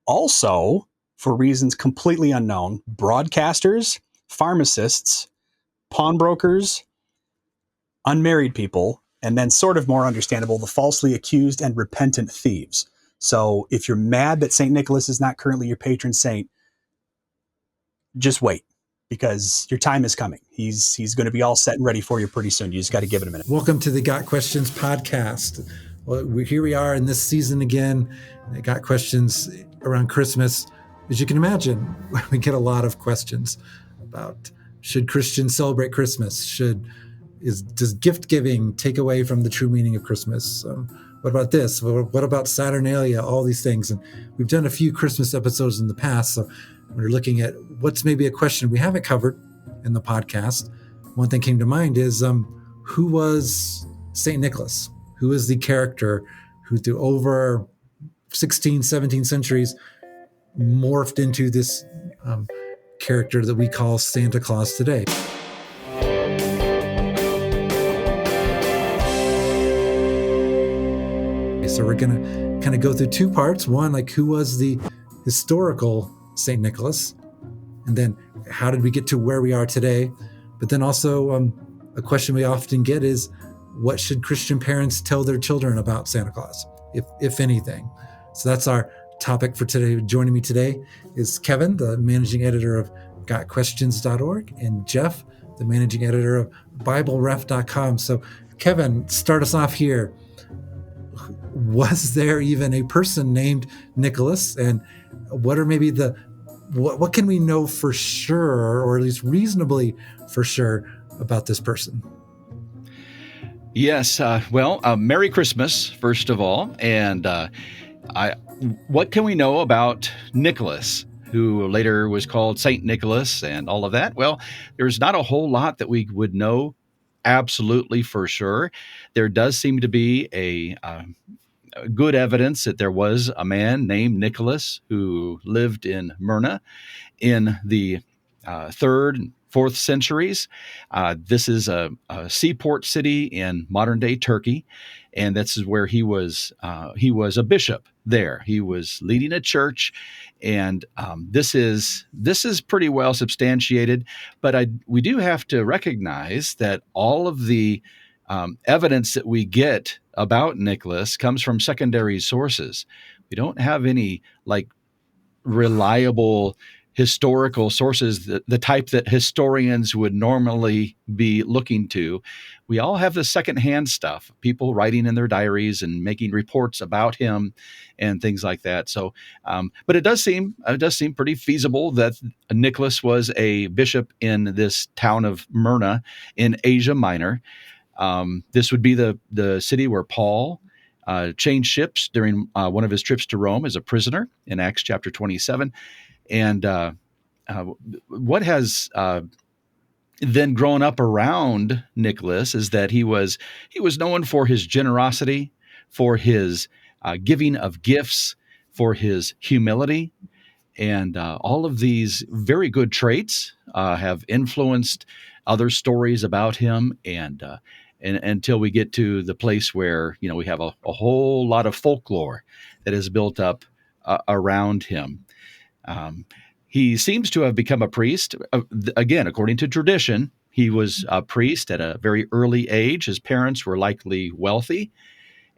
Also, for reasons completely unknown, broadcasters, pharmacists, pawnbrokers, unmarried people, and then sort of more understandable, the falsely accused and repentant thieves. So if you're mad that St. Nicholas is not currently your patron saint, just wait, because your time is coming. He's going to be all set and ready for you pretty soon. You just got to give it a minute. Welcome to the Got Questions podcast. Well, here we are in this season again. I got questions around Christmas. As you can imagine, we get a lot of questions about, should Christians celebrate Christmas? Does gift giving take away from the true meaning of Christmas? What about this? What about Saturnalia? All these things. And we've done a few Christmas episodes in the past. So we're looking at what's maybe a question we haven't covered in the podcast. One thing came to mind is, who was St. Nicholas? Who is the character who through over 16, 17 centuries morphed into this character that we call Santa Claus today? So we're going to kind of go through two parts. One, like, who was the historical St. Nicholas? And then how did we get to where we are today? But then also a question we often get is, what should Christian parents tell their children about Santa Claus, if anything? So that's our topic for today. Joining me today is Kevin, the managing editor of gotquestions.org, and Jeff, the managing editor of BibleRef.com. So Kevin, start us off here. Was there even a person named Nicholas? And what are maybe what can we know for sure, or at least reasonably for sure, about this person? Yes. Merry Christmas, first of all. And what can we know about Nicholas, who later was called Saint Nicholas and all of that? Well, there's not a whole lot that we would know absolutely for sure. There does seem to be a good evidence that there was a man named Nicholas who lived in Myra in the 3rd and 4th centuries. This is a seaport city in modern-day Turkey, and this is where he was a bishop there. He was leading a church, and this is pretty well substantiated. But we do have to recognize that all of the evidence that we get about Nicholas comes from secondary sources. We don't have any reliable historical sources, the type that historians would normally be looking to. We all have the secondhand stuff, people writing in their diaries and making reports about him and things like that. So, but it does seem pretty feasible that Nicholas was a bishop in this town of Myra in Asia Minor. This would be the city where Paul changed ships during one of his trips to Rome as a prisoner in Acts chapter 27. And what has then grown up around Nicholas is that he was known for his generosity, for his giving of gifts, for his humility, and all of these very good traits have influenced other stories about him, and until we get to the place where we have a whole lot of folklore that is built up around him. He seems to have become a priest. Again, according to tradition, he was a priest at a very early age. His parents were likely wealthy.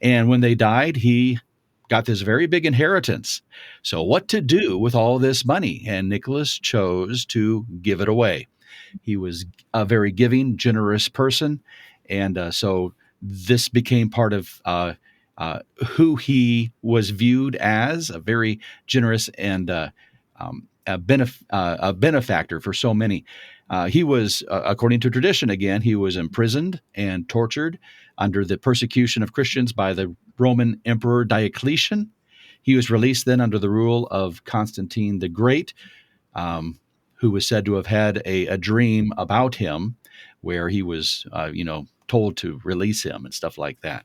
And when they died, he got this very big inheritance. So what to do with all this money? And Nicholas chose to give it away. He was a very giving, generous person. And so this became part of who he was viewed as, a very generous and a benefactor for so many. He was, according to tradition, again, he was imprisoned and tortured under the persecution of Christians by the Roman Emperor Diocletian. He was released then under the rule of Constantine the Great, who was said to have had a dream about him where he was, told to release him and stuff like that.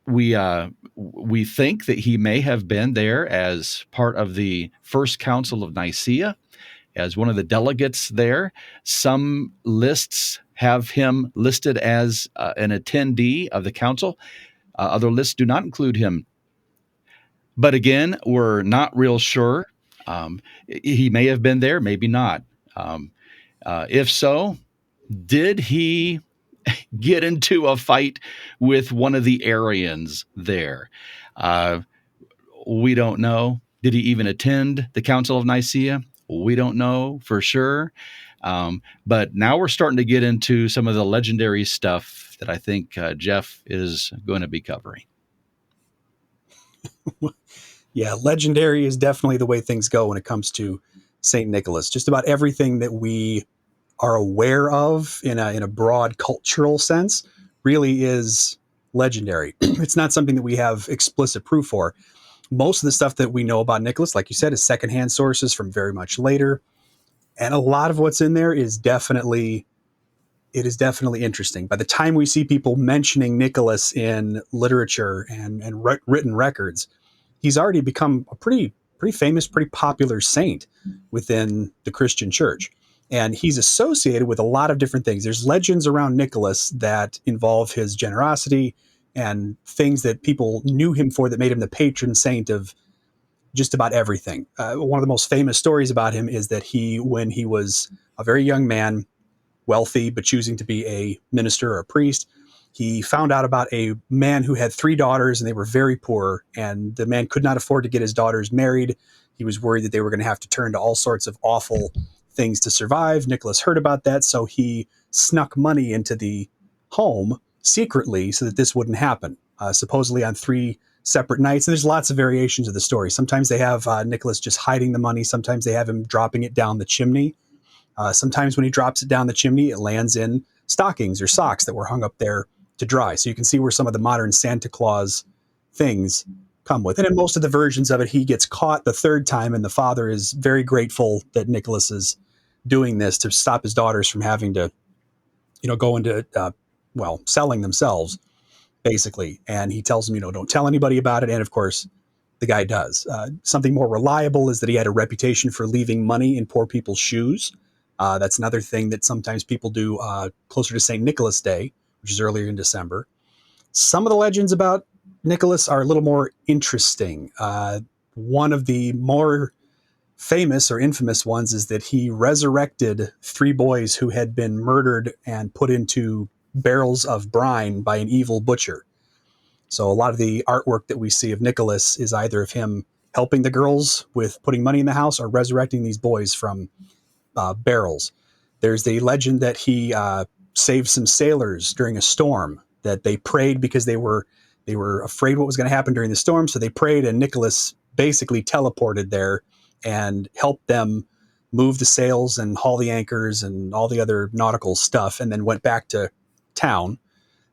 We think that he may have been there as part of the First Council of Nicaea, as one of the delegates there. Some lists have him listed as an attendee of the council. Other lists do not include him. But again, we're not real sure. He may have been there, maybe not. If so, did he get into a fight with one of the Arians there? Uh, we don't know. Did he even attend the Council of Nicaea? We don't know for sure. But now we're starting to get into some of the legendary stuff that I think Jeff is going to be covering. Yeah, legendary is definitely the way things go when it comes to St. Nicholas. Just about everything that we are aware of in a broad cultural sense really is legendary. It's not something that we have explicit proof for. Most of the stuff that we know about Nicholas, like you said, is secondhand sources from very much later. And a lot of what's in there is definitely interesting. By the time we see people mentioning Nicholas in literature and written records, he's already become a pretty famous, pretty popular saint within the Christian church. And he's associated with a lot of different things. There's legends around Nicholas that involve his generosity and things that people knew him for that made him the patron saint of just about everything. One of the most famous stories about him is that when he was a very young man, wealthy, but choosing to be a minister or a priest, he found out about a man who had 3 daughters and they were very poor, and the man could not afford to get his daughters married. He was worried that they were going to have to turn to all sorts of awful things to survive. Nicholas heard about that, so he snuck money into the home secretly so that this wouldn't happen, supposedly on 3 separate nights. And there's lots of variations of the story. Sometimes they have Nicholas just hiding the money. Sometimes they have him dropping it down the chimney. Sometimes when he drops it down the chimney, it lands in stockings or socks that were hung up there to dry. So you can see where some of the modern Santa Claus things come with. And in most of the versions of it, he gets caught the 3rd time, and the father is very grateful that Nicholas is doing this to stop his daughters from having to, go into, selling themselves, basically. And he tells them, don't tell anybody about it. And of course, the guy does. Something more reliable is that he had a reputation for leaving money in poor people's shoes. That's another thing that sometimes people do closer to St. Nicholas Day, which is earlier in December. Some of the legends about Nicholas are a little more interesting. One of the more famous or infamous ones is that he resurrected 3 boys who had been murdered and put into barrels of brine by an evil butcher. So a lot of the artwork that we see of Nicholas is either of him helping the girls with putting money in the house or resurrecting these boys from barrels. There's the legend that he saved some sailors during a storm, that they prayed because they were afraid what was going to happen during the storm. So they prayed, and Nicholas basically teleported there and helped them move the sails and haul the anchors and all the other nautical stuff, and then went back to town.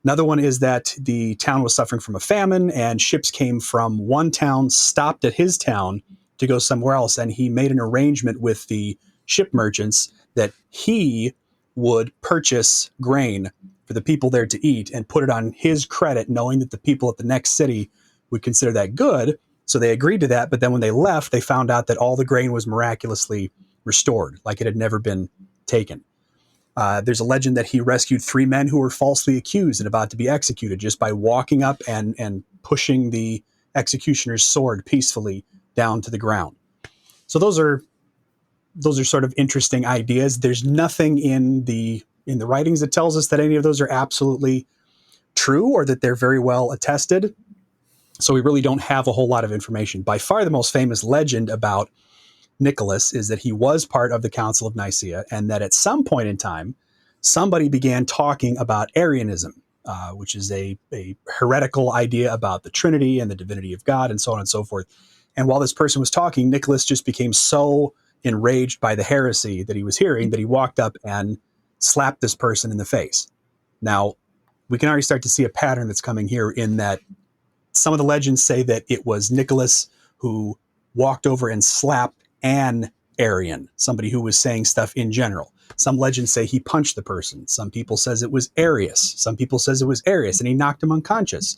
Another one is that the town was suffering from a famine, and ships came from one town, stopped at his town to go somewhere else. And he made an arrangement with the ship merchants that he would purchase grain for the people there to eat and put it on his credit, knowing that the people at the next city would consider that good. So they agreed to that. But then when they left, they found out that all the grain was miraculously restored, like it had never been taken. There's a legend that he rescued 3 men who were falsely accused and about to be executed just by walking up and pushing the executioner's sword peacefully down to the ground. So those are sort of interesting ideas. There's nothing in the writings that tells us that any of those are absolutely true or that they're very well attested. So we really don't have a whole lot of information. By far the most famous legend about Nicholas is that he was part of the Council of Nicaea, and that at some point in time, somebody began talking about Arianism, which is a heretical idea about the Trinity and the divinity of God, and so on and so forth. And while this person was talking, Nicholas just became so enraged by the heresy that he was hearing that he walked up and slapped this person in the face. Now, we can already start to see a pattern that's coming here, in that some of the legends say that it was Nicholas who walked over and slapped an Arian, somebody who was saying stuff in general. Some legends say he punched the person. Some people says it was Arius. Some people says it was Arius and he knocked him unconscious.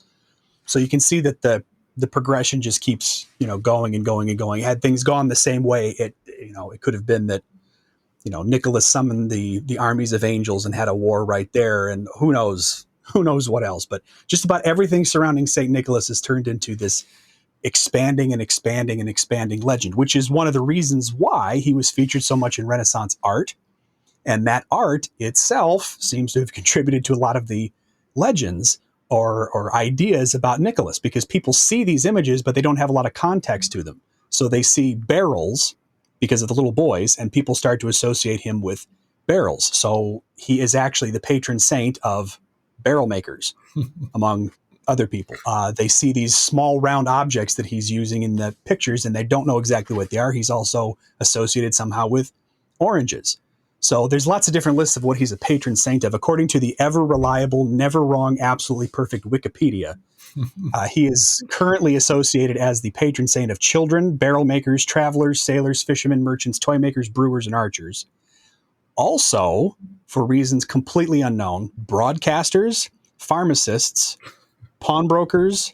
So you can see that the progression just keeps, going and going and going. Had things gone the same way, it could have been that, Nicholas summoned the armies of angels and had a war right there, and who knows what else. But just about everything surrounding St. Nicholas has turned into this expanding and expanding and expanding legend, which is one of the reasons why he was featured so much in Renaissance art. And that art itself seems to have contributed to a lot of the legends or ideas about Nicholas, because people see these images, but they don't have a lot of context to them. So they see barrels because of the little boys, and people start to associate him with barrels. So he is actually the patron saint of barrel makers, among other people. They see these small round objects that he's using in the pictures, and they don't know exactly what they are. He's also associated somehow with oranges. So there's lots of different lists of what he's a patron saint of. According to the ever reliable, never wrong, absolutely perfect Wikipedia, he is currently associated as the patron saint of children, barrel makers, travelers, sailors, fishermen, merchants, toy makers, brewers, and archers. Also, for reasons completely unknown, broadcasters, pharmacists, pawnbrokers,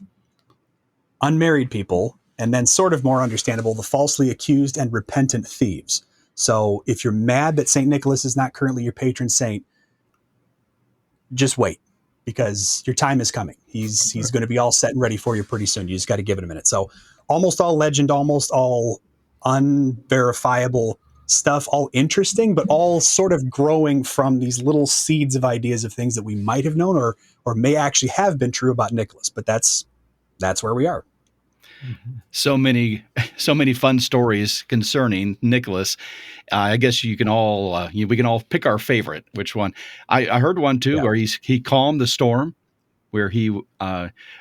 unmarried people, and then sort of more understandable, the falsely accused and repentant thieves. So if you're mad that St. Nicholas is not currently your patron saint, just wait, because your time is coming. He's going to be all set and ready for you pretty soon. You just got to give it a minute. So almost all legend, almost all unverifiable stuff, all interesting, but all sort of growing from these little seeds of ideas of things that we might have known or may actually have been true about Nicholas. But that's where we are. So many fun stories concerning Nicholas. I guess you can all we can all pick our favorite. Which one? I heard one too where he calmed the storm, where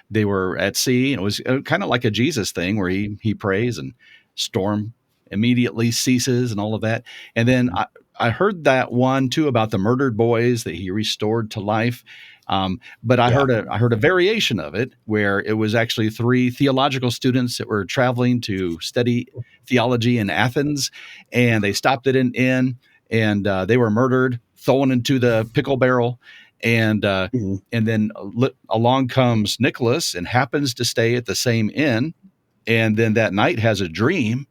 they were at sea, and it was kind of like a Jesus thing where he prays and storm immediately ceases and all of that. And then I heard that one too about the murdered boys that he restored to life. But I heard a variation of it where it was actually 3 theological students that were traveling to study theology in Athens, and they stopped at an inn, and they were murdered, thrown into the pickle barrel. And then along comes Nicholas and happens to stay at the same inn, and then that night has a dream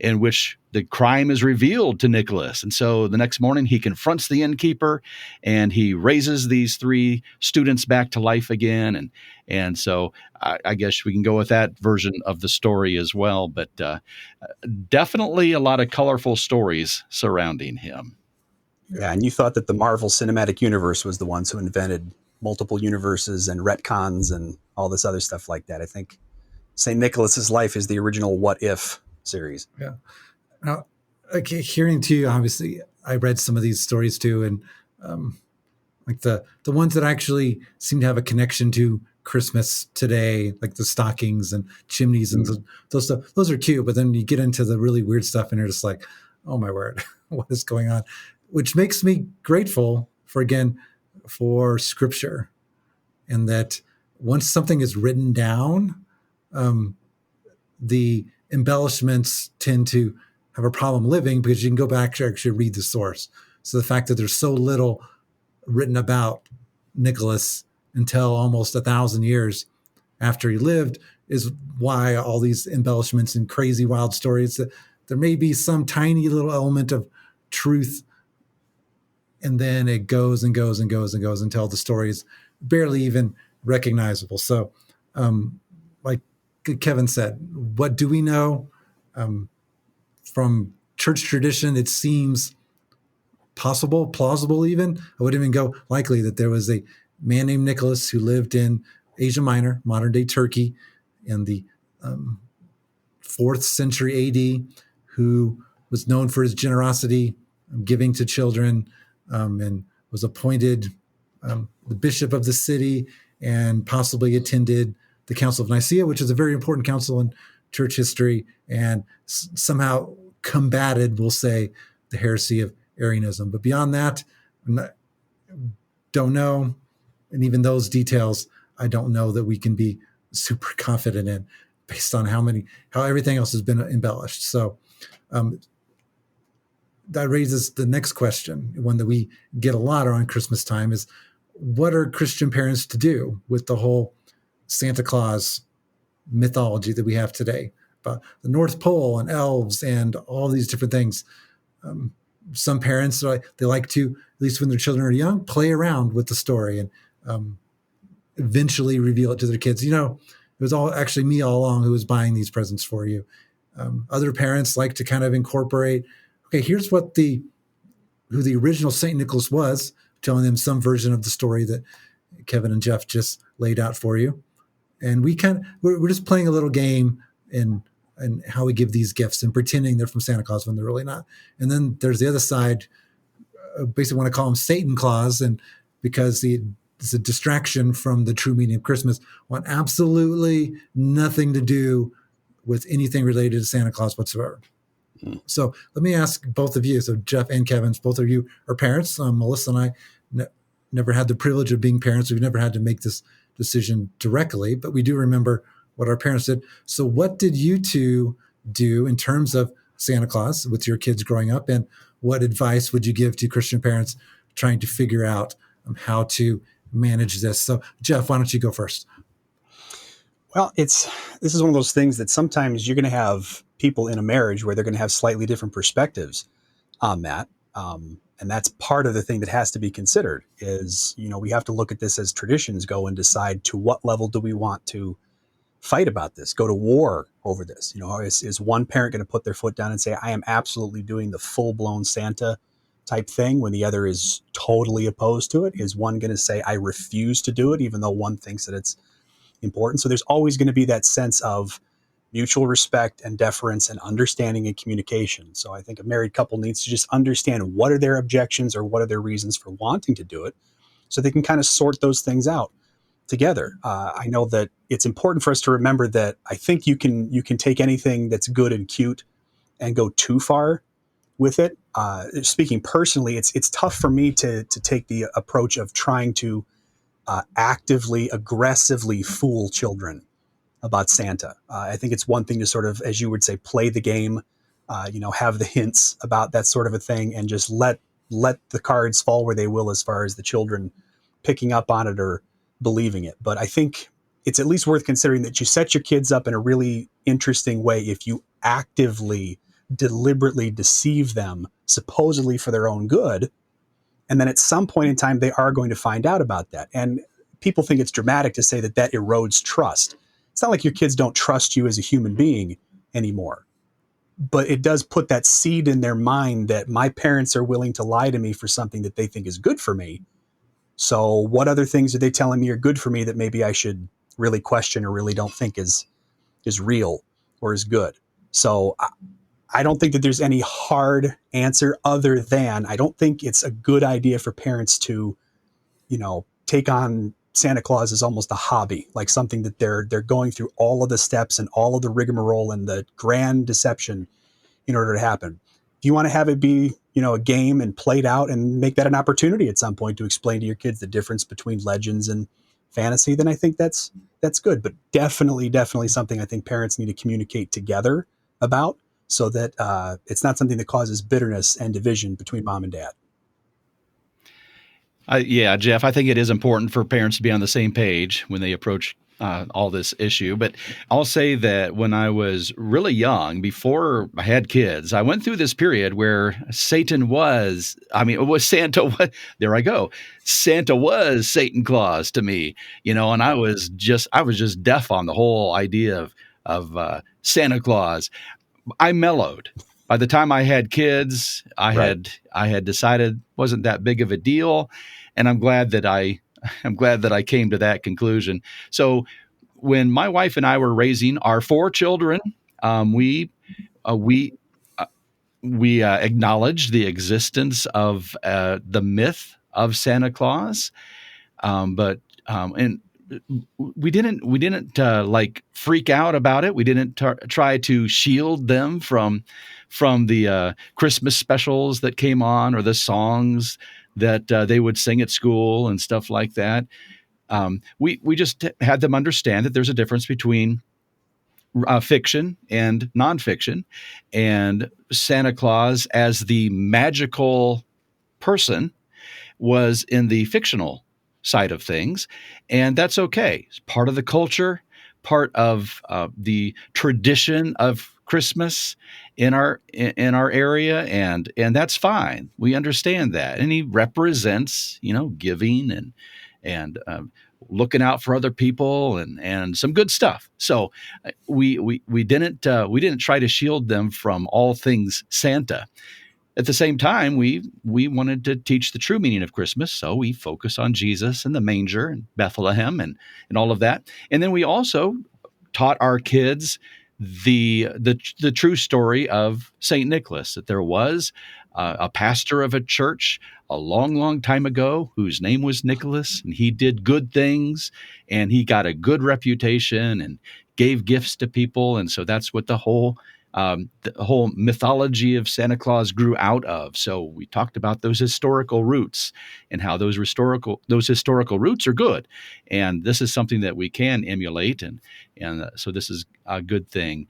in which the crime is revealed to Nicholas. And so the next morning he confronts the innkeeper and he raises these 3 students back to life again. And so I guess we can go with that version of the story as well. But definitely a lot of colorful stories surrounding him. Yeah, and you thought that the Marvel Cinematic Universe was the ones who invented multiple universes and retcons and all this other stuff like that. I think St. Nicholas's life is the original What If series. Yeah. Now, okay, hearing to you, obviously, I read some of these stories too, and like the ones that actually seem to have a connection to Christmas today, like the stockings and chimneys and those stuff. Those are cute, but then you get into the really weird stuff, and you're just like, oh my word, what is going on? Which makes me grateful for Scripture, and that once something is written down, the embellishments tend to have a problem living because you can go back to actually read the source. So the fact that there's so little written about Nicholas until almost 1,000 years after he lived is why all these embellishments and crazy wild stories. There may be some tiny little element of truth, and then it goes and goes and goes and goes until the story is barely even recognizable. So like Kevin said, what do we know? From church tradition, it seems possible, plausible even. I would even go likely that there was a man named Nicholas who lived in Asia Minor, modern day Turkey, in the 4th century AD, who was known for his generosity, giving to children, and was appointed the bishop of the city, and possibly attended the Council of Nicaea, which is a very important council in church history, and somehow combated, we'll say, the heresy of Arianism. But beyond that, don't know. And even those details, I don't know that we can be super confident in based on how everything else has been embellished. So that raises the next question, one that we get a lot around Christmas time, is what are Christian parents to do with the whole Santa Claus mythology that we have today about the North Pole and elves and all these different things? Some parents, they like to, at least when their children are young, play around with the story and eventually reveal it to their kids. was all actually me all along who was buying these presents for you. Other parents like to kind of incorporate, okay, here's who the original St. Nicholas was, telling them some version of the story that Kevin and Jeff just laid out for you. And we're just playing a little game in how we give these gifts and pretending they're from Santa Claus when they're really not. And then there's the other side, basically want to call him Satan Claus, and because it's a distraction from the true meaning of Christmas, want absolutely nothing to do with anything related to Santa Claus whatsoever. So let me ask both of you, so Jeff and Kevin, both of you are parents. Melissa and I never had the privilege of being parents. We've never had to make this decision directly, but we do remember what our parents did. So what did you two do in terms of Santa Claus with your kids growing up, and what advice would you give to Christian parents trying to figure out how to manage this? So Jeff, why don't you go first? Well, this is one of those things that sometimes you're going to have people in a marriage where they're going to have slightly different perspectives on that. And that's part of the thing that has to be considered is, we have to look at this as traditions go and decide to what level do we want to fight about this, go to war over this. Is one parent going to put their foot down and say, I am absolutely doing the full blown Santa type thing when the other is totally opposed to it? Is one going to say, I refuse to do it, even though one thinks that it's important? So there's always going to be that sense of mutual respect and deference and understanding and communication. So I think a married couple needs to just understand what are their objections or what are their reasons for wanting to do it, so they can kind of sort those things out together. I know that it's important for us to remember that I think you can take anything that's good and cute and go too far with it. Speaking personally, it's tough for me to take the approach of trying to actively, aggressively fool children about Santa. I think it's one thing to sort of, as you would say, play the game, have the hints about that sort of a thing, and just let the cards fall where they will as far as the children picking up on it or believing it. But I think it's at least worth considering that you set your kids up in a really interesting way if you actively, deliberately deceive them, supposedly for their own good. And then at some point in time, they are going to find out about that. And people think it's dramatic to say that erodes trust. It's not like your kids don't trust you as a human being anymore, but it does put that seed in their mind that my parents are willing to lie to me for something that they think is good for me. So what other things are they telling me are good for me that maybe I should really question or really don't think is real or is good? So I don't think that there's any hard answer other than I don't think it's a good idea for parents to, take on Santa Claus as almost a hobby, like something that they're going through all of the steps and all of the rigmarole and the grand deception in order to happen. If you want to have it be, a game and played out and make that an opportunity at some point to explain to your kids the difference between legends and fantasy, then I think that's good. But definitely something I think parents need to communicate together about, so that it's not something that causes bitterness and division between mom and dad. Yeah, Jeff, I think it is important for parents to be on the same page when they approach all this issue. But I'll say that when I was really young, before I had kids, I went through this period where Santa was, there I go. Santa was Satan Claus to me, and I was just deaf on the whole idea of Santa Claus. I mellowed. By the time I had kids, I had decided wasn't that big of a deal, and I'm glad that I came to that conclusion. So when my wife and I were raising our 4 children, we acknowledged the existence of the myth of Santa Claus, and we didn't like freak out about it. We didn't try to shield them from the Christmas specials that came on or the songs that they would sing at school and stuff like that. We just had them understand that there's a difference between fiction and nonfiction, and Santa Claus as the magical person was in the fictional side of things, and that's okay. It's part of the culture, part of the tradition of Christmas in our area, and that's fine. We understand that, and he represents, giving and looking out for other people, and some good stuff. So we didn't try to shield them from all things Santa. At the same time, we wanted to teach the true meaning of Christmas, so we focus on Jesus and the manger and Bethlehem and all of that. And then we also taught our kids the true story of Saint Nicholas, that there was a pastor of a church a long, long time ago whose name was Nicholas, and he did good things, and he got a good reputation and gave gifts to people, and so that's what the whole mythology of Santa Claus grew out of. So we talked about those historical roots and how those historical roots are good, and this is something that we can emulate, and so this is a good thing.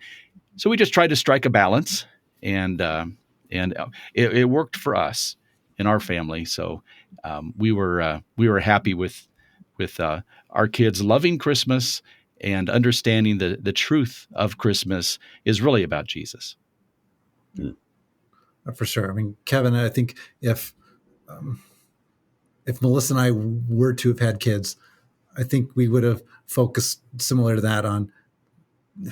So we just tried to strike a balance, and it worked for us in our family. So we were happy with our kids loving Christmas and understanding the truth of Christmas is really about Jesus. For sure. I mean, Kevin, I think if Melissa and I were to have had kids, I think we would have focused similar to that on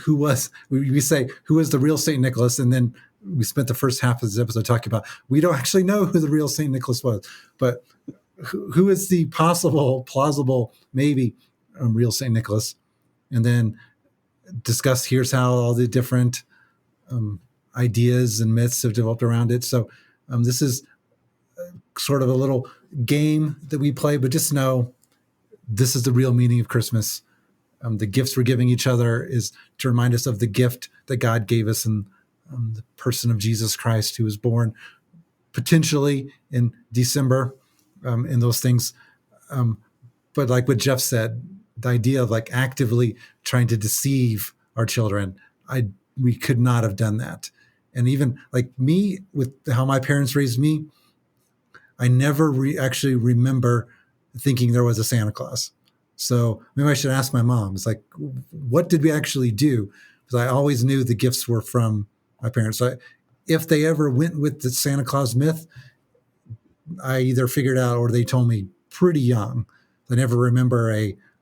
we say, who is the real St. Nicholas? And then we spent the first half of this episode talking about, we don't actually know who the real St. Nicholas was, but who is the plausible, maybe real St. Nicholas? And then discuss, here's how all the different ideas and myths have developed around it. So this is sort of a little game that we play, but just know this is the real meaning of Christmas. The gifts we're giving each other is to remind us of the gift that God gave us in the person of Jesus Christ, who was born potentially in December, and those things. But like what Jeff said, the idea of like actively trying to deceive our children, we could not have done that. And even like me, with how my parents raised me, I never actually remember thinking there was a Santa Claus. So maybe I should ask my mom. It's like, what did we actually do? Because I always knew the gifts were from my parents. So if they ever went with the Santa Claus myth, I either figured out or they told me pretty young. I never remember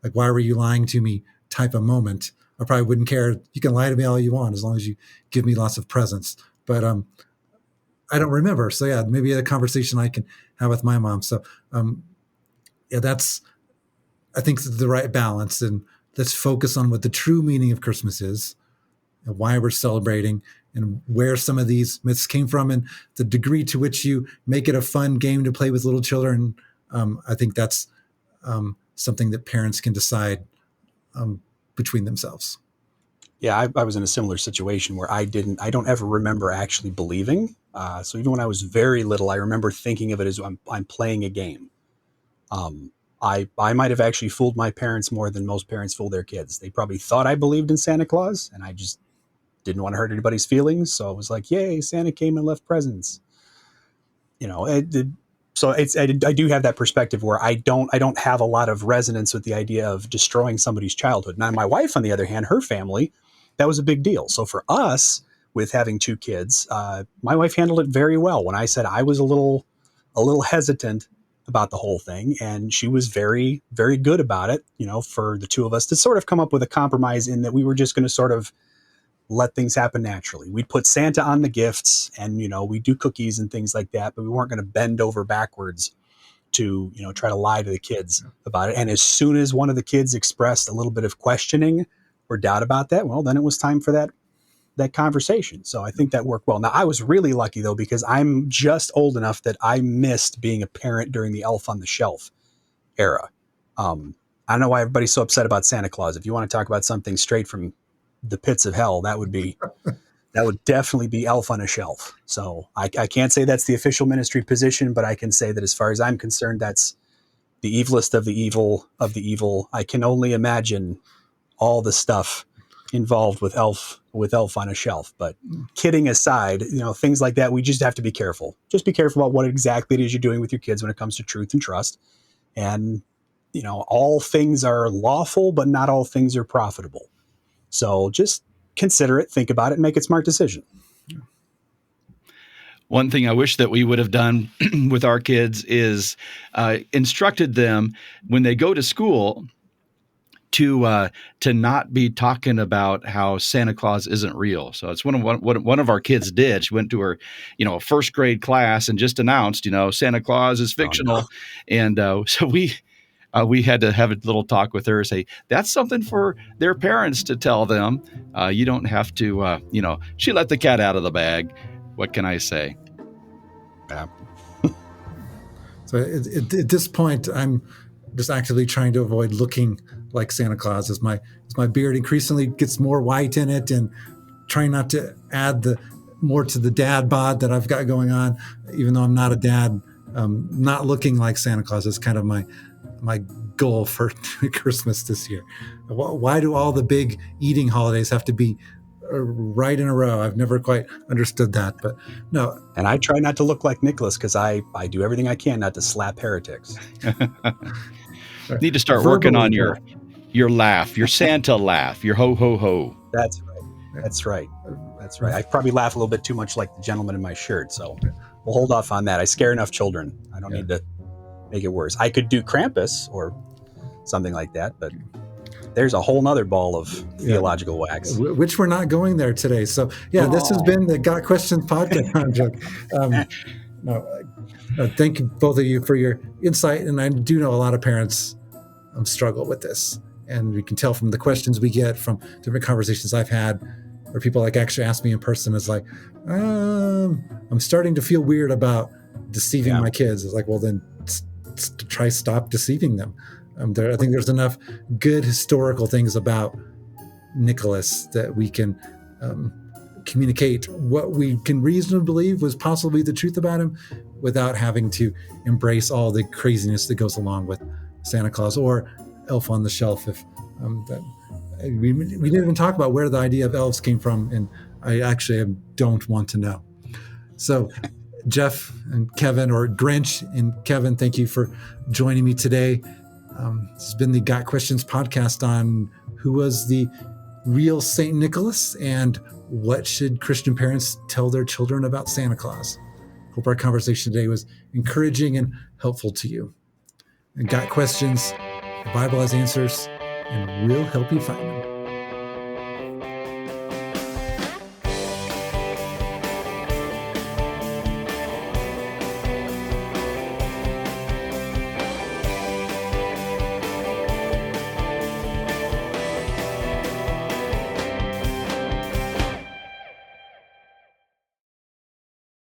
like, why were you lying to me type of moment. I probably wouldn't care. You can lie to me all you want as long as you give me lots of presents. But I don't remember. So yeah, maybe a conversation I can have with my mom. So I think the right balance, and let's focus on what the true meaning of Christmas is and why we're celebrating and where some of these myths came from and the degree to which you make it a fun game to play with little children. I think that's something that parents can decide between themselves. Yeah, I was in a similar situation where I don't ever remember actually believing. So even when I was very little, I remember thinking of it as I'm playing a game. I might have actually fooled my parents more than most parents fool their kids. They probably thought I believed in Santa Claus, and I just didn't want to hurt anybody's feelings. So it was like, yay, Santa came and left presents. So I do have that perspective where I don't have a lot of resonance with the idea of destroying somebody's childhood. Now, my wife, on the other hand, her family, that was a big deal. So for us, with having two kids, my wife handled it very well. When I said I was a little hesitant about the whole thing, and she was very, very good about it, for the two of us to sort of come up with a compromise in that we were just going to sort of let things happen naturally. We'd put Santa on the gifts and, we do cookies and things like that, but we weren't going to bend over backwards to, try to lie to the kids about it. And as soon as one of the kids expressed a little bit of questioning or doubt about that, well, then it was time for that conversation. So I think that worked well. Now, I was really lucky though, because I'm just old enough that I missed being a parent during the Elf on the Shelf era. I don't know why everybody's so upset about Santa Claus. If you want to talk about something straight from the pits of hell, that would definitely be Elf on a Shelf. So I can't say that's the official ministry position, but I can say that as far as I'm concerned, that's the evilest of the evil of the evil. I can only imagine all the stuff involved with Elf on a Shelf. But kidding aside, things like that, we just have to be careful. Just be careful about what exactly it is you're doing with your kids when it comes to truth and trust. And, all things are lawful, but not all things are profitable. So just consider it, think about it, and make a smart decision. One thing I wish that we would have done with our kids is instructed them when they go to school to not be talking about how Santa Claus isn't real. So it's what one of our kids did. She went to her, first grade class and just announced, Santa Claus is Oh, no. fictional, and so we had to have a little talk with her, say that's something for their parents to tell them. You don't have to, she let the cat out of the bag. What can I say? Yeah. So at this point, I'm just actively trying to avoid looking like Santa Claus as my beard increasingly gets more white in it, and trying not to add more to the dad bod that I've got going on, even though I'm not a dad. Not looking like Santa Claus is kind of my goal for Christmas this year. Why do all the big eating holidays have to be right in a row? I've never quite understood that, but no. And I try not to look like Nicholas because I do everything I can not to slap heretics. Need to start working on your laugh, your Santa laugh, your ho ho ho. That's right. That's right. That's right. I probably laugh a little bit too much like the gentleman in my shirt, so we'll hold off on that. I scare enough children. I don't need to make it worse. I could do Krampus or something like that, but there's a whole nother ball of theological wax. Which we're not going there today. So, this has been the Got Questions podcast. Thank you, both of you, for your insight. And I do know a lot of parents struggle with this. And we can tell from the questions we get from different conversations I've had, where people actually ask me in person, is like, I'm starting to feel weird about deceiving my kids. It's like, well, then try stop deceiving them. I think there's enough good historical things about Nicholas that we can communicate what we can reasonably believe was possibly the truth about him, without having to embrace all the craziness that goes along with Santa Claus or Elf on the Shelf. If we didn't even talk about where the idea of elves came from, and I actually don't want to know. So, Jeff and Kevin, or Grinch and Kevin, thank you for joining me today. This has been the Got Questions podcast on who was the real Saint Nicholas and what should Christian parents tell their children about Santa Claus. Hope our conversation today was encouraging and helpful to you. And Got Questions, the Bible has answers, and we'll help you find them.